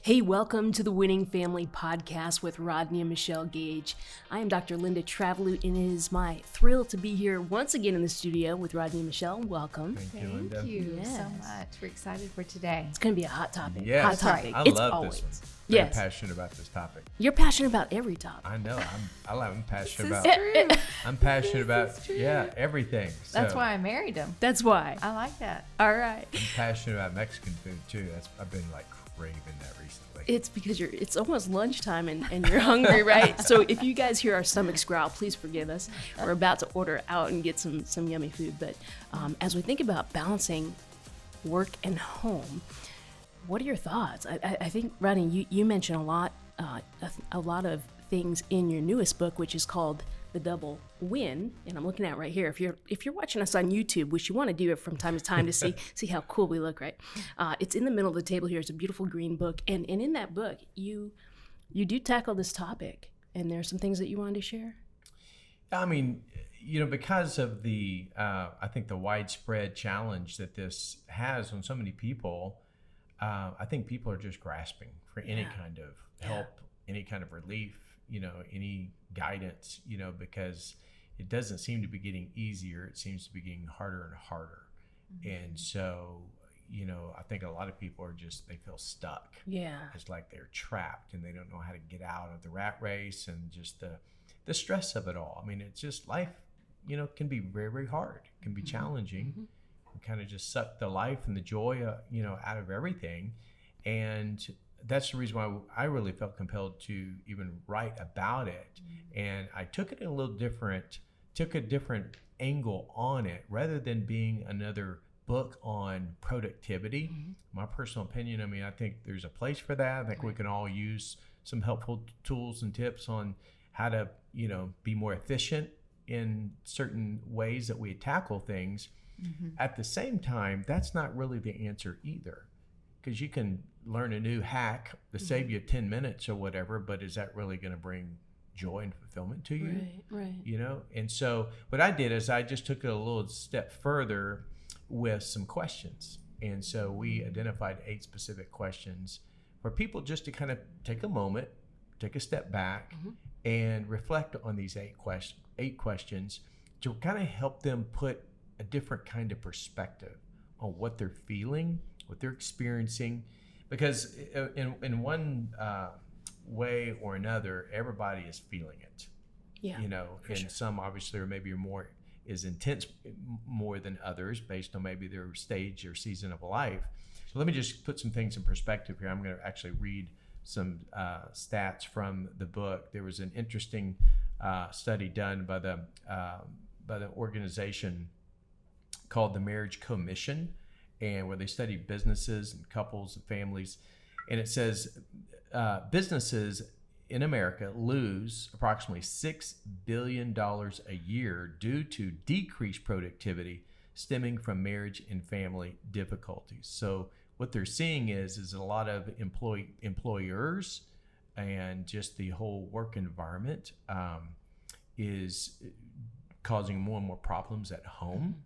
Hey, welcome to the Winning Family Podcast with Rodney and Michelle Gage. I am Dr. Linda Travelut, and it is my thrill to be here once again in the studio with Rodney and Michelle. Welcome. Thank you, Linda. Thank you Yes. so much. We're excited for today. It's going to be a hot topic. Yes, Hot topic. I It's love always. this one. Yes. I'm passionate about this topic. You're passionate about every topic. I know. I'm passionate This about. is true. I'm passionate This is about true. everything. That's So, why I married him. That's why. I like that. All right. I'm passionate about Mexican food too. I've been like craving that recently. It's because it's almost lunchtime and you're hungry, right? So if you guys hear our stomachs growl, please forgive us. We're about to order out and get some yummy food. But as we think about balancing work and home, what are your thoughts? I think, Rodney, you mentioned a lot of things in your newest book, which is called The Double Win, and I'm looking at it right here. If you're watching us on YouTube, which you want to do it from time to time to see how cool we look, right? It's in the middle of the table here. It's a beautiful green book, and in that book, you do tackle this topic, and there are some things that you wanted to share. I mean, because of the I think the widespread challenge that this has on so many people, I think people are just grasping for any kind of help, any kind of relief, any guidance, because it doesn't seem to be getting easier. It seems to be getting harder and harder. Mm-hmm. And so, I think a lot of people are they feel stuck. Yeah. It's like they're trapped and they don't know how to get out of the rat race and just the stress of it all. I mean, it's just life, can be very, very hard, can be challenging. Mm-hmm. Kind of just suck the life and the joy, out of everything. And that's the reason why I really felt compelled to even write about it. Mm-hmm. And I took it in took a different angle on it rather than being another book on productivity. Mm-hmm. My personal opinion, I think there's a place for that. I think we can all use some helpful tools and tips on how to, be more efficient in certain ways that we tackle things. Mm-hmm. At the same time, that's not really the answer either, because you can learn a new hack to save you 10 minutes or whatever, but is that really going to bring joy and fulfillment to you? Right. And so what I did is I just took it a little step further with some questions. And so we identified 8 specific questions for people just to kind of take a moment, take a step back, and reflect on these 8 questions to kind of help them put a different kind of perspective on what they're feeling, what they're experiencing, because in one way or another, everybody is feeling it. Yeah. And sure. Some obviously are maybe is intense more than others based on maybe their stage or season of life. So let me just put some things in perspective here. I'm going to actually read some stats from the book. There was an interesting study done by the organization called the Marriage Commission, and where they study businesses and couples and families. And it says businesses in America lose approximately $6 billion a year due to decreased productivity stemming from marriage and family difficulties. So what they're seeing is a lot of employers and just the whole work environment is causing more and more problems at home.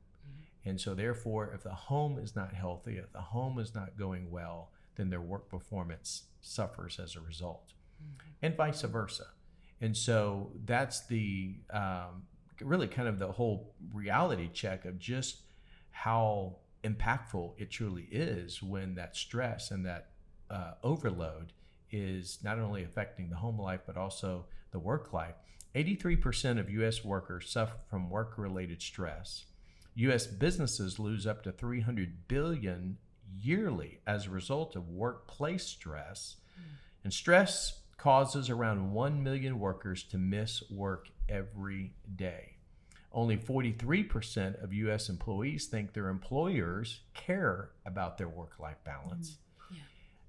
And so therefore, if the home is not healthy, if the home is not going well, then their work performance suffers as a result, and vice versa. And so that's the really kind of the whole reality check of just how impactful it truly is when that stress and that overload is not only affecting the home life, but also the work life. 83% of U.S. workers suffer from work-related stress. U.S. businesses lose up to $300 billion yearly as a result of workplace stress. And stress causes around 1 million workers to miss work every day. Only 43% of U.S. employees think their employers care about their work-life balance. Yeah.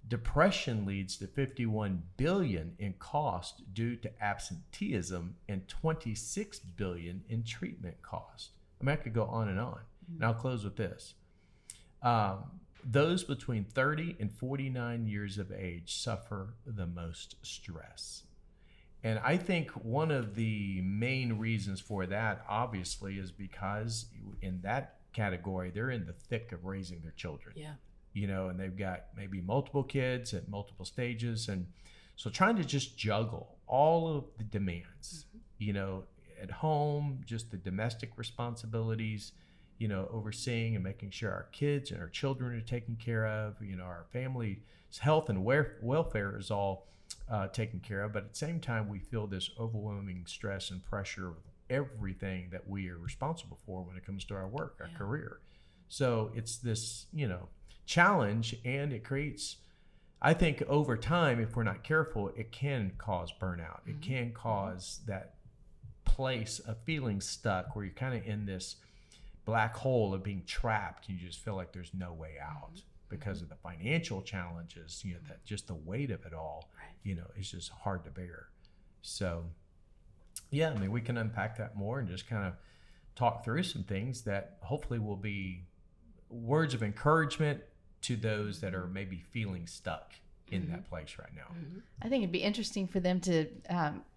Depression leads to $51 billion in cost due to absenteeism and $26 billion in treatment cost. I could go on, and I'll close with this. Those between 30 and 49 years of age suffer the most stress. And I think one of the main reasons for that, obviously, is because in that category, they're in the thick of raising their children. Yeah. and they've got maybe multiple kids at multiple stages. And so trying to just juggle all of the demands, at home, just the domestic responsibilities, overseeing and making sure our kids and our children are taken care of, our family's health and welfare is all taken care of. But at the same time, we feel this overwhelming stress and pressure of everything that we are responsible for when it comes to our work, our career. So it's this, challenge, and it creates, I think over time, if we're not careful, it can cause burnout. It can cause that place of feeling stuck where you're kind of in this black hole of being trapped. You just feel like there's no way out because of the financial challenges, that just the weight of it all, is just hard to bear. So yeah, we can unpack that more and just kind of talk through some things that hopefully will be words of encouragement to those that are maybe feeling stuck in that place right now. I think it'd be interesting for them to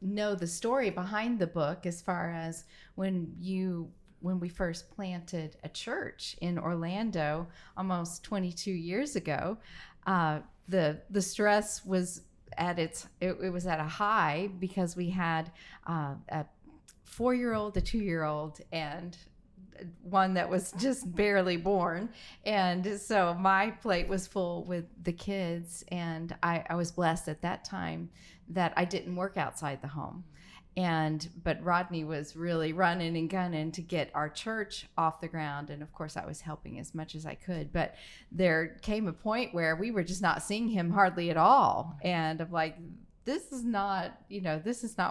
know the story behind the book, as far as when we first planted a church in Orlando almost 22 years ago. The stress was it was at a high, because we had a 4-year-old, a 2-year-old, and one that was just barely born. And so my plate was full with the kids, and I was blessed at that time that I didn't work outside the home. But Rodney was really running and gunning to get our church off the ground. And of course I was helping as much as I could, but there came a point where we were just not seeing him hardly at all. And I'm like, this is not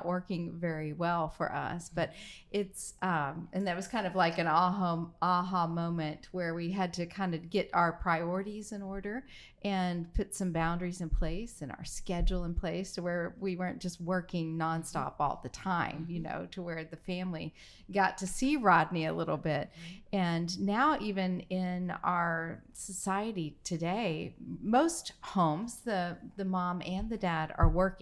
working very well for us. But it's, and that was kind of like an aha moment where we had to kind of get our priorities in order and put some boundaries in place and our schedule in place, to where we weren't just working nonstop all the time, to where the family got to see Rodney a little bit. And now, even in our society today, most homes, the mom and the dad are working.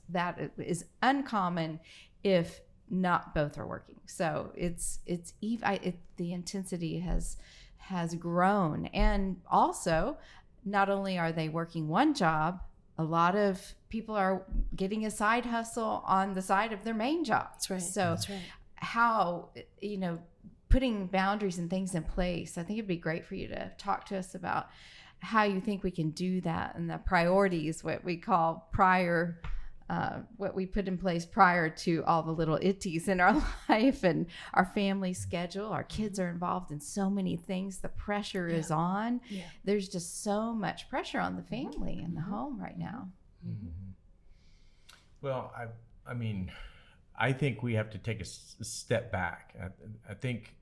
That is uncommon if not both are working. So the intensity has grown. And also, not only are they working one job, a lot of people are getting a side hustle on the side of their main job. That's right. So That's right. how, putting boundaries and things in place, I think it'd be great for you to talk to us about how you think we can do that, and the priorities, what we call what we put in place prior to all the little itties in our life and our family schedule. Our kids are involved in so many things. The pressure is on. Yeah. There's just so much pressure on the family and the home right now. Well, I think we have to take a step back. I think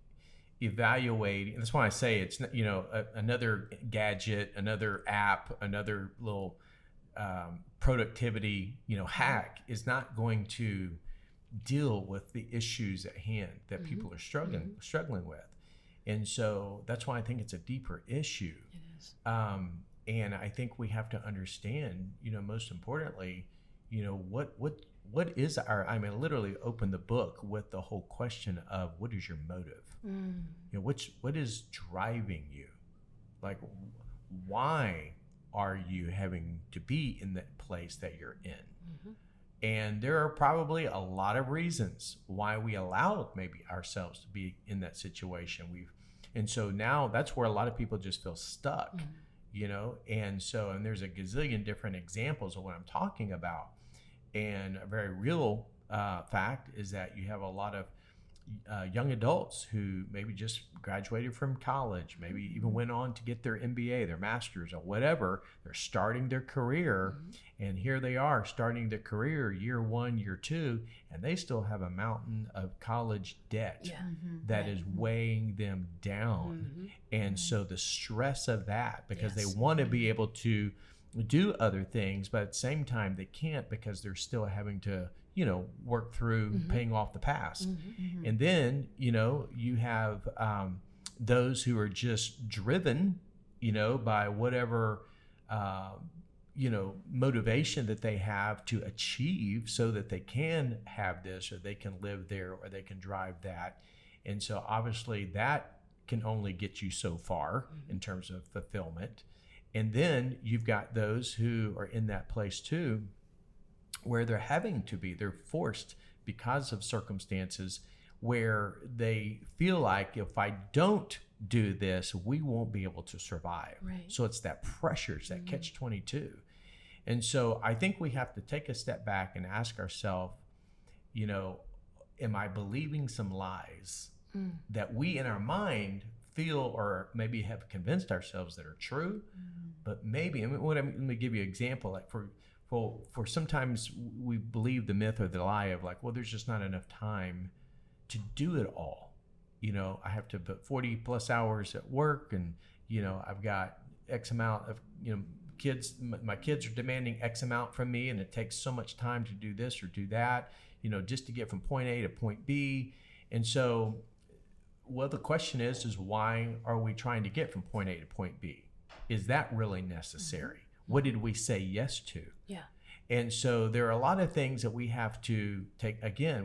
evaluate, and that's why I say it's, another gadget, another app, another little productivity, hack is not going to deal with the issues at hand that people are struggling with. And so that's why I think it's a deeper issue. It is. And I think we have to understand, most importantly, what is I literally open the book with the whole question of what is your motive? What is driving you? Like, why are you having to be in that place that you're in? And there are probably a lot of reasons why we allow maybe ourselves to be in that situation. And so now that's where a lot of people just feel stuck, and there's a gazillion different examples of what I'm talking about. And a very real fact is that you have a lot of young adults who maybe just graduated from college, maybe even went on to get their MBA, their master's, or whatever. They're starting their career, and here they are starting their career year 1, year 2, and they still have a mountain of college debt that is weighing them down. And so the stress of that, because they want to be able to do other things, but at the same time they can't, because they're still having to work through paying off the past. And then you have those who are just driven by whatever motivation that they have to achieve, so that they can have this, or they can live there, or they can drive that. And so obviously that can only get you so far in terms of fulfillment. And then you've got those who are in that place too, where they're forced because of circumstances where they feel like if I don't do this, we won't be able to survive. Right. So it's that pressure, it's that catch-22. And so I think we have to take a step back and ask ourselves, am I believing some lies that we in our mind feel or maybe have convinced ourselves that are true, but maybe, let me give you an example. Like for sometimes we believe the myth or the lie of like, well, there's just not enough time to do it all. I have to put 40 plus hours at work, and I've got X amount of kids. My kids are demanding X amount from me, and it takes so much time to do this or do that, just to get from point A to point B. And so, well, the question is why are we trying to get from point A to point B? Is that really necessary? What did we say yes to? Yeah. And so there are a lot of things that we have to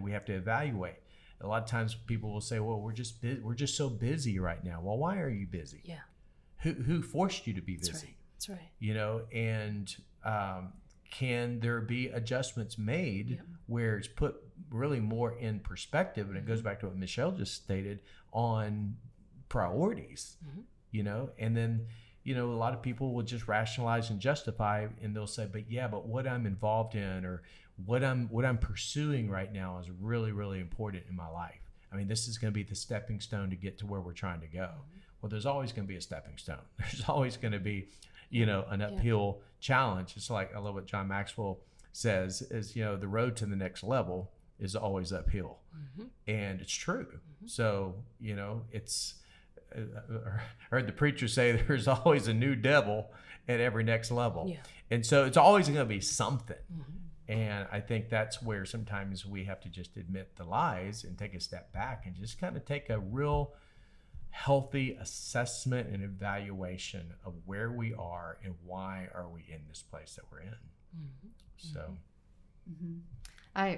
we have to evaluate. A lot of times people will say, well, we're just so busy right now. Well, why are you busy? Yeah. Who forced you to be busy? That's right. And can there be adjustments made where it's put really more in perspective? And it goes back to what Michelle just stated on priorities, and then, a lot of people will just rationalize and justify, and they'll say, but what I'm involved in or what I'm pursuing right now is really, really important in my life. I mean, this is going to be the stepping stone to get to where we're trying to go. Well, there's always going to be a stepping stone. There's always going to be, an uphill challenge. It's like, I love what John Maxwell says is, the road to the next level is always uphill. And it's true. So, it's, I heard the preacher say there's always a new devil at every next level. Yeah. And so it's always going to be something. And I think that's where sometimes we have to just admit the lies and take a step back and just kind of take a real healthy assessment and evaluation of where we are and why are we in this place that we're in. So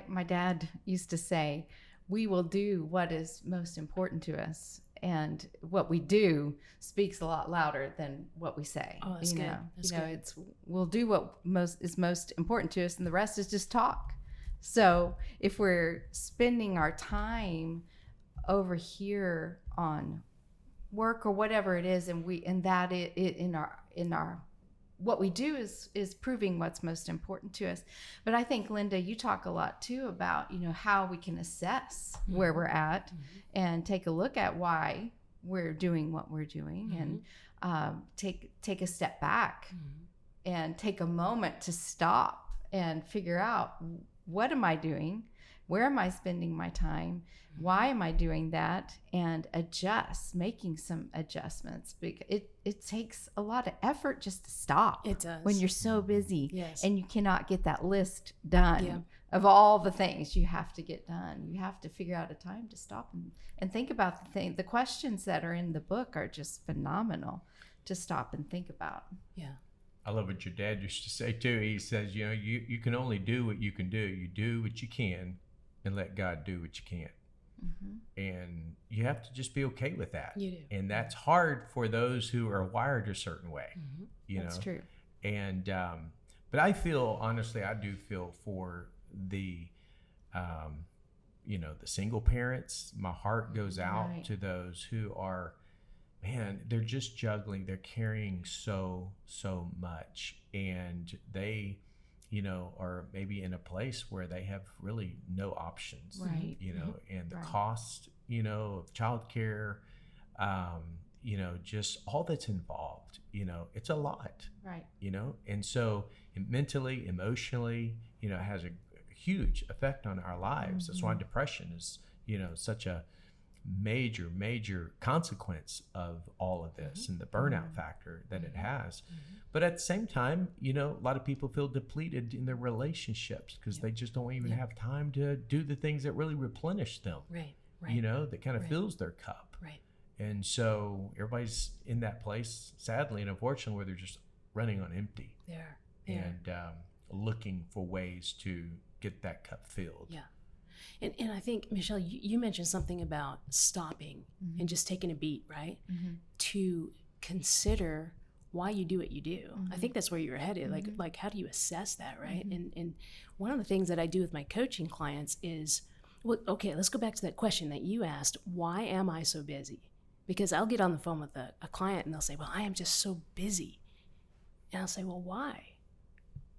my dad used to say, we will do what is most important to us, and what we do speaks a lot louder than what we say. Oh, that's good. That's good. It's we'll do what is most important to us, and the rest is just talk. So if we're spending our time over here on work or whatever it is, and in our what we do is proving what's most important to us. But I think, Linda, you talk a lot too about how we can assess where we're at and take a look at why we're doing what we're doing, and take a step back and take a moment to stop and figure out, what am I doing? Where am I spending my time? Why am I doing that? And making some adjustments. Because it takes a lot of effort just to stop. It does. When you're so busy. Yes. And you cannot get that list done of all the things you have to get done. You have to figure out a time to stop and think about the questions that are in the book are just phenomenal to stop and think about. Yeah. I love what your dad used to say too. He says, you can only do what you can do. You do what you can and let God do what you can't. And you have to just be okay with that. You do. And that's hard for those who are wired a certain way. That's true. And but I do feel for the the single parents. My heart goes out to those who are, man, they're just juggling, they're carrying so much, and they are maybe in a place where they have really no options, right? And the cost, of childcare, just all that's involved, it's a lot, right? And so mentally, emotionally, it has a huge effect on our lives. That's why depression is, such a major consequence of all of this and the burnout factor that it has. But at the same time, a lot of people feel depleted in their relationships because they just don't even have time to do the things that really replenish them. Right. That kind of fills their cup. Right. And so everybody's in that place, sadly and unfortunately, where they're just running on empty. And looking for ways to get that cup filled. Yeah. And I think, Michelle, you mentioned something about stopping and just taking a beat, right? To consider why you do what you do. I think that's where you're headed. Like how do you assess that, right? And one of the things that I do with my coaching clients is, well, okay, let's go back to that question that you asked. Why am I so busy? Because I'll get on the phone with a client and they'll say, well, I am just so busy. And I'll say, well, why?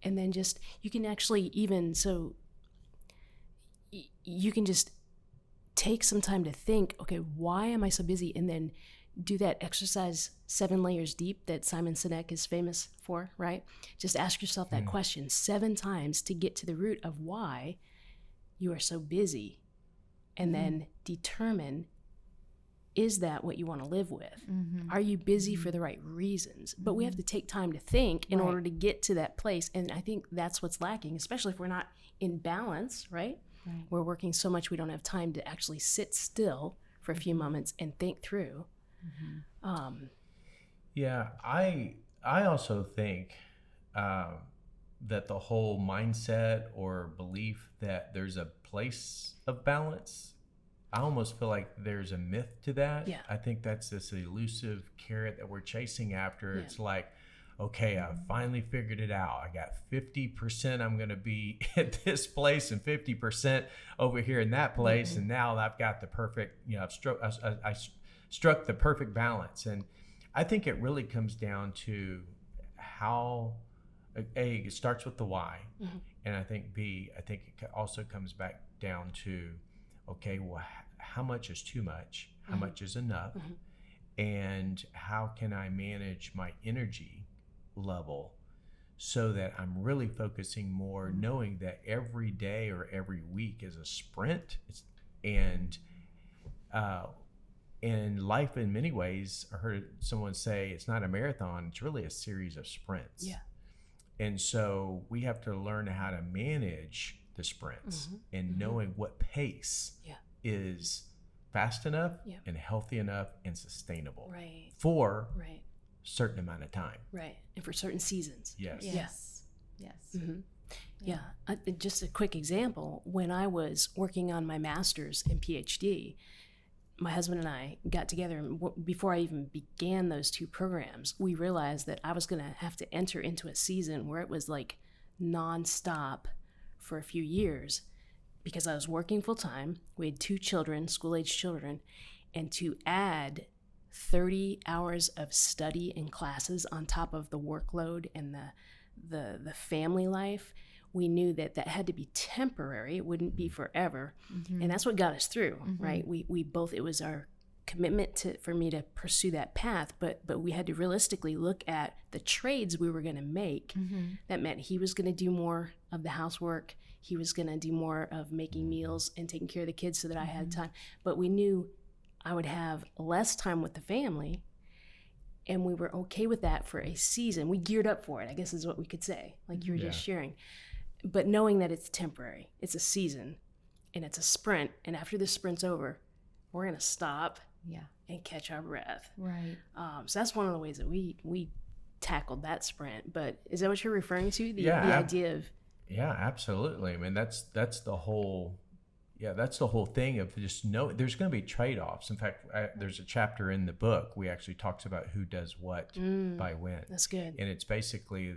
And then just, you can actually even, so you can just take some time to think, okay, why am I so busy? And then do that exercise 7 layers deep that Simon Sinek is famous for, right? Just ask yourself that question 7 times to get to the root of why you are so busy, and then determine, is that what you want to live with? Are you busy for the right reasons? But we have to take time to think in order to get to that place. And I think that's what's lacking, especially if we're not in balance, right? We're working so much we don't have time to actually sit still for a few moments and think through. Yeah, I also think that the whole mindset or belief that there's a place of balance, I almost feel like there's a myth to that. Yeah. I think that's this elusive carrot that we're chasing after. Yeah. It's like, okay, I finally figured it out. I got 50% I'm going to be at this place and 50% over here in that place. And now I've got the perfect, I struck the perfect balance. And I think it really comes down to how, A, it starts with the why. And I think B, I think it also comes back down to, okay, well, how much is too much? How much is enough? And how can I manage my energy level so that I'm really focusing more, knowing that every day or every week is a sprint. And life in many ways, I heard someone say, it's not a marathon, it's really a series of sprints. Yeah. And so we have to learn how to manage the sprints and knowing what pace is fast enough and healthy enough and sustainable for a certain amount of time. Right. And for certain seasons. Yes. Yeah. Just a quick example. When I was working on my master's and PhD, my husband and I got together, and before I even began those 2 programs, we realized that I was going to have to enter into a season where it was like nonstop for a few years, because I was working full time. We had 2 children, school-age children, and to add 30 hours of study and classes on top of the workload and the family life, we knew that had to be temporary. It wouldn't be forever. And that's what got us through, right? We both, it was our commitment for me to pursue that path, but we had to realistically look at the trades we were going to make. That meant he was going to do more of the housework. He was going to do more of making meals and taking care of the kids so that I had time. But we knew I would have less time with the family, and we were okay with that for a season. We geared up for it, I guess is what we could say, like you were just sharing. But knowing that it's temporary, it's a season, and it's a sprint, and after the sprint's over, we're going to stop and catch our breath. Right. So that's one of the ways that we tackled that sprint. But is that what you're referring to? The idea of... Yeah, absolutely. I mean, that's the whole thing of just there's going to be trade-offs. In fact, there's a chapter in the book we actually talks about who does what by when. That's good. And it's basically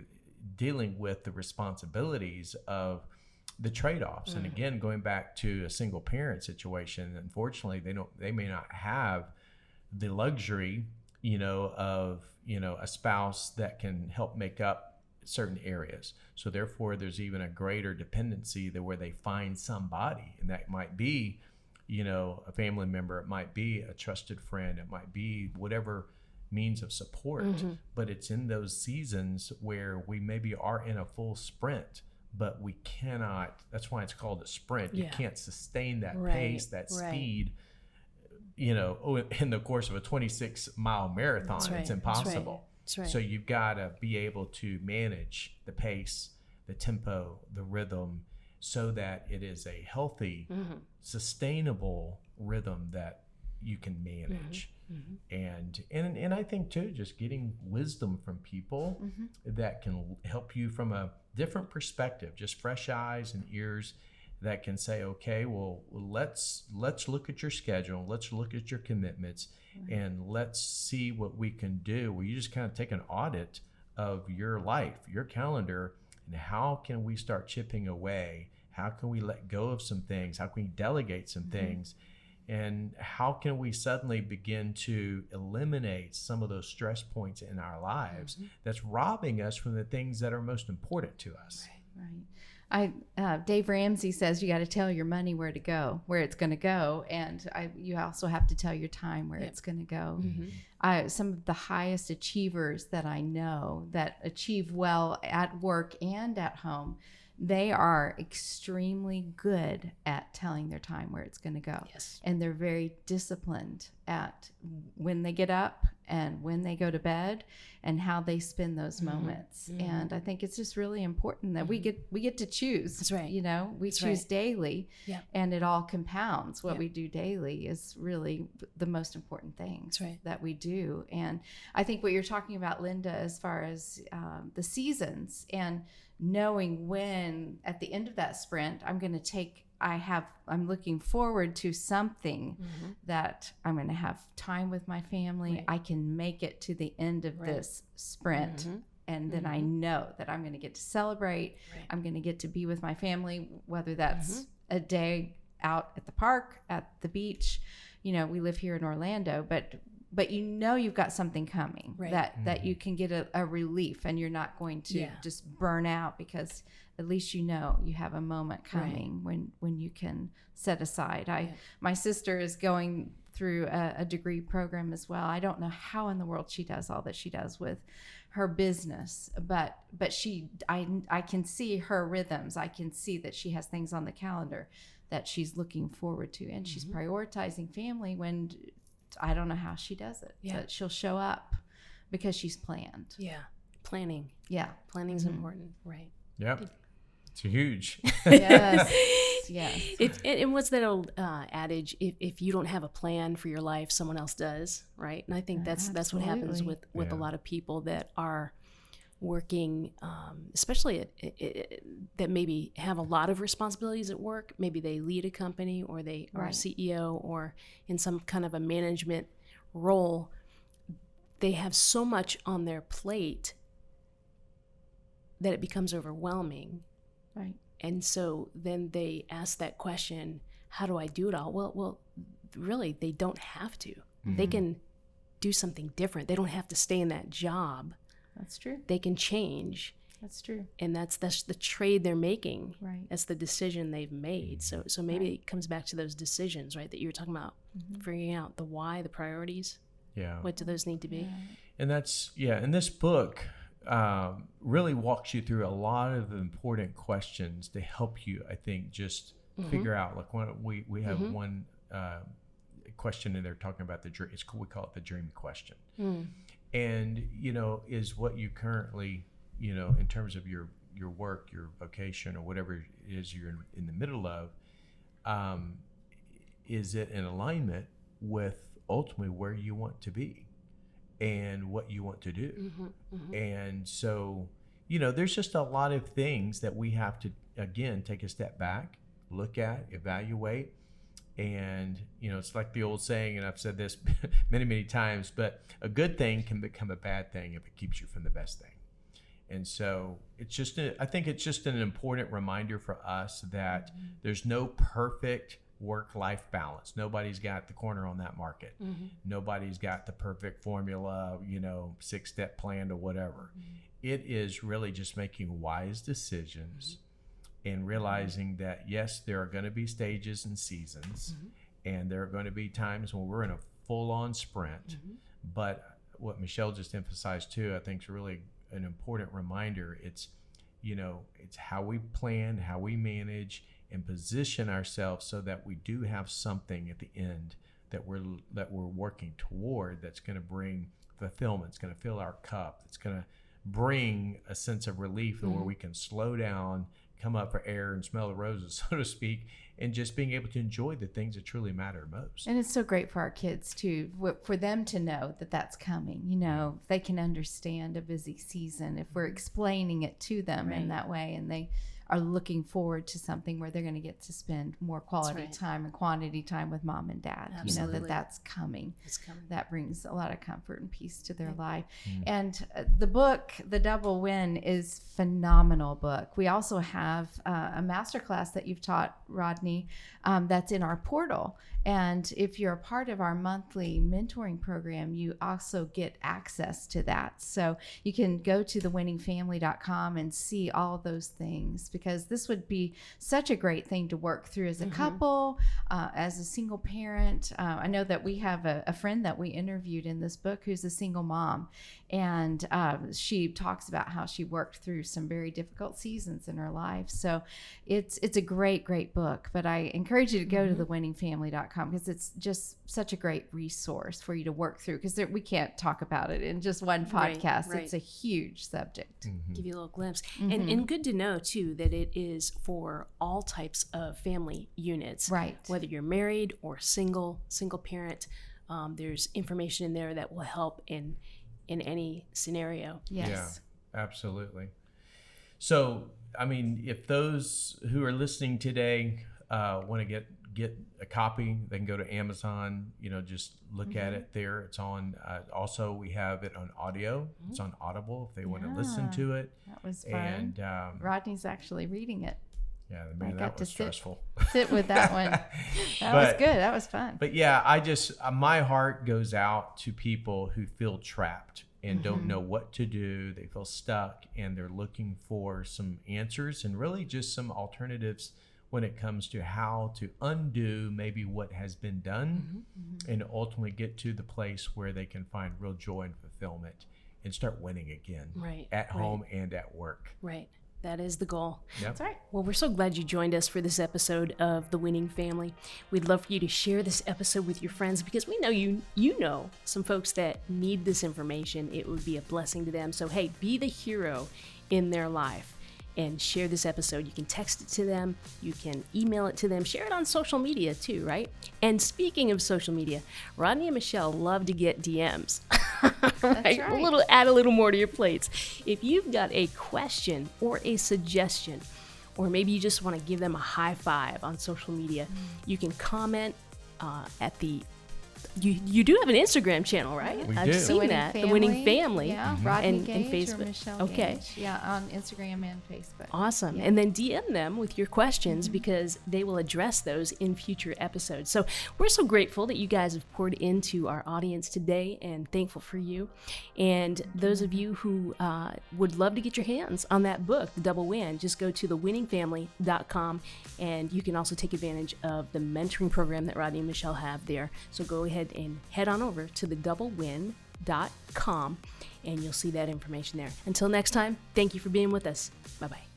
dealing with the responsibilities of the trade-offs. And again, going back to a single parent situation, unfortunately, they may not have the luxury, of, a spouse that can help make up certain areas. So therefore, there's even a greater dependency where they find somebody, and that might be, a family member, it might be a trusted friend, it might be whatever means of support. But it's in those seasons where we maybe are in a full sprint, but we cannot, that's why it's called a sprint. You can't sustain that pace, that speed, in the course of a 26-mile marathon. It's impossible. That's right. So you've got to be able to manage the pace, the tempo, the rhythm, so that it is a healthy, sustainable rhythm that you can manage. And I think too, just getting wisdom from people that can help you from a different perspective, just fresh eyes and ears that can say, okay, well, let's look at your schedule, let's look at your commitments, and let's see what we can do. Well, you just kind of take an audit of your life, your calendar, and how can we start chipping away? How can we let go of some things? How can we delegate some things? And how can we suddenly begin to eliminate some of those stress points in our lives that's robbing us from the things that are most important to us? Right. Dave Ramsey says you got to tell your money where it's going to go, and you also have to tell your time where it's going to go. Some of the highest achievers that I know that achieve well at work and at home, they are extremely good at telling their time where it's going to go. Yes. And they're very disciplined at when they get up and when they go to bed and how they spend those moments. And I think it's just really important that we get to choose. That's right. You know, we choose daily, and it all compounds. What we do daily is really the most important things that we do. And I think what you're talking about, Linda, as far as the seasons and knowing when at the end of that sprint I'm looking forward to something that I'm going to have time with my family. I can make it to the end of this sprint. And then I know that I'm going to get to celebrate. I'm going to get to be with my family, whether that's a day out at the park, at the beach. You know, we live here in Orlando, but you know you've got something coming that you can get a relief, and you're not going to just burn out, because at least you know you have a moment coming when you can set aside. My sister is going through a degree program as well. I don't know how in the world she does all that she does with her business, but I can see her rhythms. I can see that she has things on the calendar that she's looking forward to, and she's prioritizing family when I don't know how she does it, but she'll show up because she's planned. Planning. Planning's important, right? Yep. It's huge. Yes. And what's that old adage? If you don't have a plan for your life, someone else does, right? And I think that's what happens with a lot of people that are working, especially that maybe have a lot of responsibilities at work. Maybe they lead a company, or they are a CEO, or in some kind of a management role. They have so much on their plate that it becomes overwhelming. Right. And so then they ask that question, how do I do it all? Well, really, they don't have to. They can do something different. They don't have to stay in that job. That's true. They can change. That's true. And that's the trade they're making. Right. That's the decision they've made. So maybe it comes back to those decisions, right, that you were talking about, figuring out the why, the priorities. Yeah. What do those need to be? And that's, and this book really walks you through a lot of important questions to help you, I think, just figure out, like, we have one question in there talking about the dream. We call it the dream question. And, is what you currently, in terms of your work, your vocation, or whatever it is you're in the middle of, is it in alignment with ultimately where you want to be and what you want to do? And so, there's just a lot of things that we have to, again, take a step back, look at, evaluate. And, it's like the old saying, and I've said this many, many times, but a good thing can become a bad thing if it keeps you from the best thing. And so I think it's just an important reminder for us that there's no perfect work-life balance. Nobody's got the corner on that market. Nobody's got the perfect formula, 6-step plan or whatever. It is really just making wise decisions and realizing that, yes, there are going to be stages and seasons, and there are going to be times when we're in a full-on sprint. But what Michelle just emphasized too, I think, is really an important reminder. It's how we plan, how we manage, and position ourselves so that we do have something at the end that we're working toward, that's going to bring fulfillment. It's going to fill our cup. It's going to bring a sense of relief where we can slow down, come up for air, and smell the roses, so to speak, and just being able to enjoy the things that truly matter most. And it's so great for our kids too, for them to know that that's coming. They can understand a busy season if we're explaining it to them in that way, and they are looking forward to something where they're going to get to spend more quality right. time and quantity time with mom and dad. Absolutely. You know, that's coming. It's coming. That brings a lot of comfort and peace to their Right. life. And the book, The Double Win, is phenomenal book. We also have a masterclass that you've taught, Rodney, that's in our portal. And if you're a part of our monthly mentoring program, you also get access to that. So you can go to thewinningfamily.com and see all of those things, because this would be such a great thing to work through as a couple, as a single parent. I know that we have a friend that we interviewed in this book who's a single mom, and she talks about how she worked through some very difficult seasons in her life. So it's a great book, but I encourage you to go to thewinningfamily.com, because it's just such a great resource for you to work through, because we can't talk about it in just one podcast. Right. It's a huge subject. Give you a little glimpse. And good to know, too, that it is for all types of family units. Right. Whether you're married or single parent, there's information in there that will help in any scenario. Yes. Yeah, absolutely. So, I mean, if those who are listening today want to get a copy, they can go to Amazon, just look at it there. It's on, also we have it on audio. It's on Audible if they want to listen to it. That was fun. And Rodney's actually reading it. yeah, I man, got that to was stressful. Sit with that one. That was good. That was fun. But yeah, I just, my heart goes out to people who feel trapped and don't know what to do. They feel stuck and they're looking for some answers and really just some alternatives when it comes to how to undo maybe what has been done and ultimately get to the place where they can find real joy and fulfillment and start winning again. Right. At home and at work. Right. That is the goal. Yep. That's right. Well, we're so glad you joined us for this episode of The Winning Family. We'd love for you to share this episode with your friends, because we know you know some folks that need this information. It would be a blessing to them. So, hey, be the hero in their life and share this episode. You can text it to them. You can email it to them. Share it on social media too, right? And speaking of social media, Rodney and Michelle love to get DMs. Right? Add a little more to your plates. If you've got a question or a suggestion, or maybe you just want to give them a high five on social media, you can comment at the. You do have an Instagram channel, right? We I've do. seen that. The Winning Family. Yeah, Rodney and Gage Facebook. or Michelle Okay. Gage. Yeah, on Instagram and Facebook. Awesome. Yeah. And then DM them with your questions, because they will address those in future episodes. So we're so grateful that you guys have poured into our audience today, and thankful for you. And those of you who would love to get your hands on that book, The Double Win, just go to thewinningfamily.com, and you can also take advantage of the mentoring program that Rodney and Michelle have there. So go ahead and head on over to thedoublewin.com, and you'll see that information there. Until next time, thank you for being with us. Bye-bye.